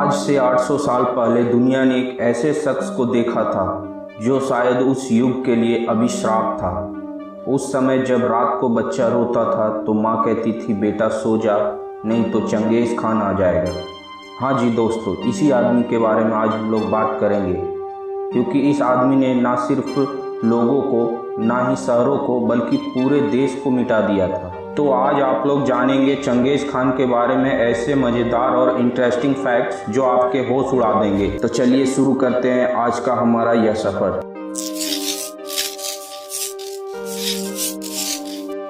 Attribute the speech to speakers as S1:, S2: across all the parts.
S1: आज से 800 साल पहले दुनिया ने एक ऐसे शख्स को देखा था जो शायद उस युग के लिए अभिशाप था। उस समय जब रात को बच्चा रोता था तो माँ कहती थी, बेटा सो जा, नहीं तो चंगेज़ खान आ जाएगा। हाँ जी दोस्तों, इसी आदमी के बारे में आज हम लोग बात करेंगे, क्योंकि इस आदमी ने ना सिर्फ लोगों को, ना ही शहरों को, बल्कि पूरे देश को मिटा दिया था। तो आज आप लोग जानेंगे चंगेज़ खान के बारे में ऐसे मज़ेदार और इंटरेस्टिंग फैक्ट्स जो आपके होश उड़ा देंगे। तो चलिए शुरू करते हैं आज का हमारा यह सफ़र।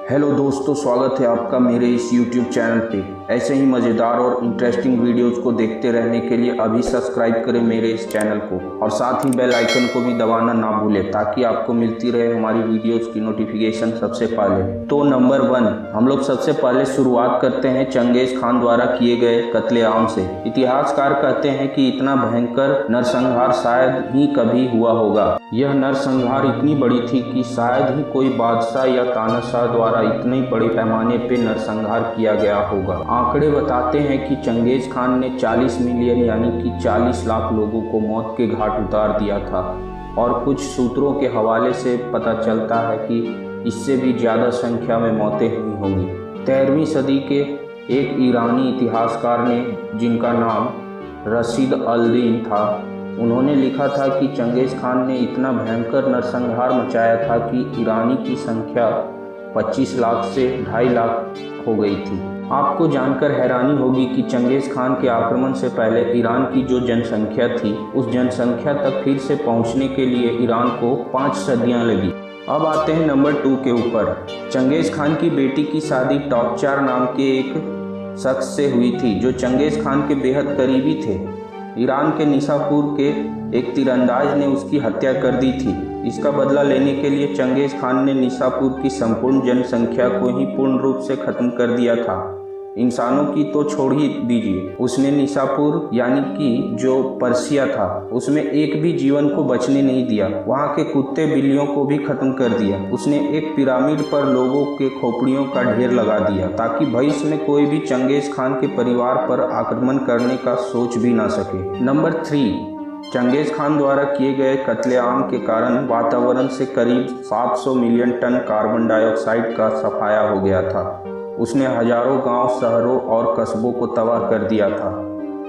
S1: हेलो दोस्तों, स्वागत है आपका मेरे इस YouTube चैनल पे। ऐसे ही मज़ेदार और इंटरेस्टिंग वीडियोज़ को देखते रहने के लिए अभी सब्सक्राइब करें मेरे इस चैनल को, और साथ ही बेल आइकन को भी दबाना ना भूलें ताकि आपको मिलती रहे हमारी वीडियोज़ की नोटिफिकेशन सबसे पहले। तो नंबर 1, हम लोग सबसे पहले शुरुआत करते हैं चंगेज़ खान द्वारा किए गए कत्लेआम से। इतिहासकार कहते हैं कि इतना भयंकर नरसंहार शायद ही कभी हुआ होगा। यह नरसंहार इतनी बड़ी थी कि शायद ही कोई बादशाह या तानाशाह द्वारा इतने बड़े पैमाने पे नरसंहार किया गया होगा। आंकड़े बताते हैं कि चंगेज़ खान ने 40 मिलियन यानी कि 40 लाख लोगों को मौत के घाट उतार दिया था, और कुछ सूत्रों के हवाले से पता चलता है कि इससे भी ज़्यादा संख्या में मौतें हुई होंगी। 13वीं सदी के एक ईरानी इतिहासकार ने, जिनका नाम रशीद अल-दीन था, उन्होंने लिखा था कि चंगेज़ खान ने इतना भयंकर नरसंहार मचाया था कि ईरानी की संख्या 25 लाख से 2.5 लाख हो गई थी। आपको जानकर हैरानी होगी कि चंगेज़ खान के आक्रमण से पहले ईरान की जो जनसंख्या थी, उस जनसंख्या तक फिर से पहुंचने के लिए ईरान को 5 सदियां लगी। अब आते हैं नंबर 2 के ऊपर। चंगेज़ खान की बेटी की शादी टॉपचार नाम के एक शख्स से हुई थी जो चंगेज़ खान के बेहद करीबी थे। ईरान के निशापुर के एक तीरंदाज ने उसकी हत्या कर दी थी। इसका बदला लेने के लिए चंगेज़ खान ने निशापुर की संपूर्ण जनसंख्या को ही पूर्ण रूप से खत्म कर दिया था। इंसानों की तो छोड़ ही दीजिए, उसने निशापुर यानी कि जो पर्सिया था, उसमें एक भी जीवन को बचने नहीं दिया। वहाँ के कुत्ते बिल्लियों को भी खत्म कर दिया। उसने एक पिरामिड पर लोगों के खोपड़ियों का ढेर लगा दिया ताकि भविष्य में कोई भी चंगेज़ खान के परिवार पर आक्रमण करने का सोच भी ना सके। नंबर 3, चंगेज़ खान द्वारा किए गए कत्लेआम के कारण वातावरण से करीब 700 मिलियन टन कार्बन डाइऑक्साइड का सफाया हो गया था। उसने हजारों गांव, शहरों और कस्बों को तबाह कर दिया था।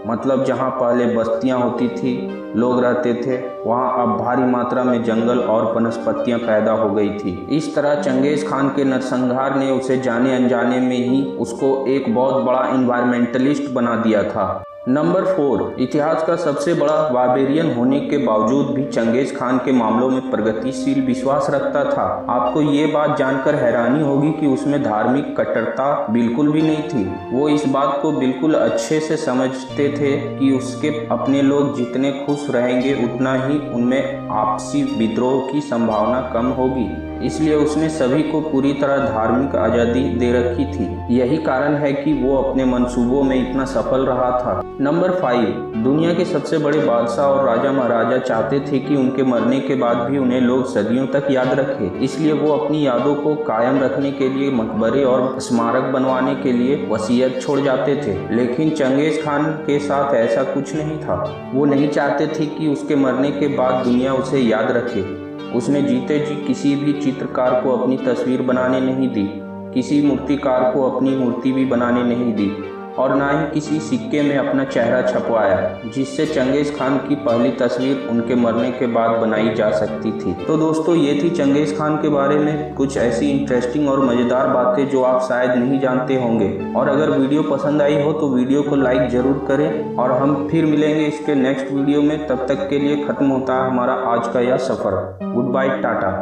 S1: मतलब जहां पहले बस्तियां होती थी, लोग रहते थे, वहां अब भारी मात्रा में जंगल और वनस्पतियां पैदा हो गई थी। इस तरह चंगेज़ खान के नरसंहार ने उसे जाने अनजाने में ही उसको एक बहुत बड़ा इन्वायरमेंटलिस्ट बना दिया था। नंबर 4, इतिहास का सबसे बड़ा बार्बेरियन होने के बावजूद भी चंगेज़ खान के मामलों में प्रगतिशील विश्वास रखता था। आपको ये बात जानकर हैरानी होगी कि उसमें धार्मिक कट्टरता बिल्कुल भी नहीं थी। वो इस बात को बिल्कुल अच्छे से समझते थे कि उसके अपने लोग जितने खुश रहेंगे उतना ही उनमें आपसी विद्रोह की संभावना कम होगी। इसलिए उसने सभी को पूरी तरह धार्मिक आज़ादी दे रखी थी। यही कारण है कि वो अपने मंसूबों में इतना सफल रहा था। नंबर 5, दुनिया के सबसे बड़े बादशाह और राजा महाराजा चाहते थे कि उनके मरने के बाद भी उन्हें लोग सदियों तक याद रखें। इसलिए वो अपनी यादों को कायम रखने के लिए मकबरे और स्मारक बनवाने के लिए वसीयत छोड़ जाते थे। लेकिन चंगेज़ खान के साथ ऐसा कुछ नहीं था। वो नहीं चाहते थे कि उसके मरने के बाद दुनिया उसे याद रखे। उसने जीते जी किसी भी चित्रकार को अपनी तस्वीर बनाने नहीं दी, किसी मूर्तिकार को अपनी मूर्ति भी बनाने नहीं दी, और ना ही किसी सिक्के में अपना चेहरा छपवाया, जिससे चंगेज़ खान की पहली तस्वीर उनके मरने के बाद बनाई जा सकती थी। तो दोस्तों, ये थी चंगेज़ खान के बारे में कुछ ऐसी इंटरेस्टिंग और मज़ेदार बातें जो आप शायद नहीं जानते होंगे। और अगर वीडियो पसंद आई हो तो वीडियो को लाइक ज़रूर करें, और हम फिर मिलेंगे इसके नेक्स्ट वीडियो में। तब तक के लिए ख़त्म होता है हमारा आज का यह सफ़र। Good bye, Tata.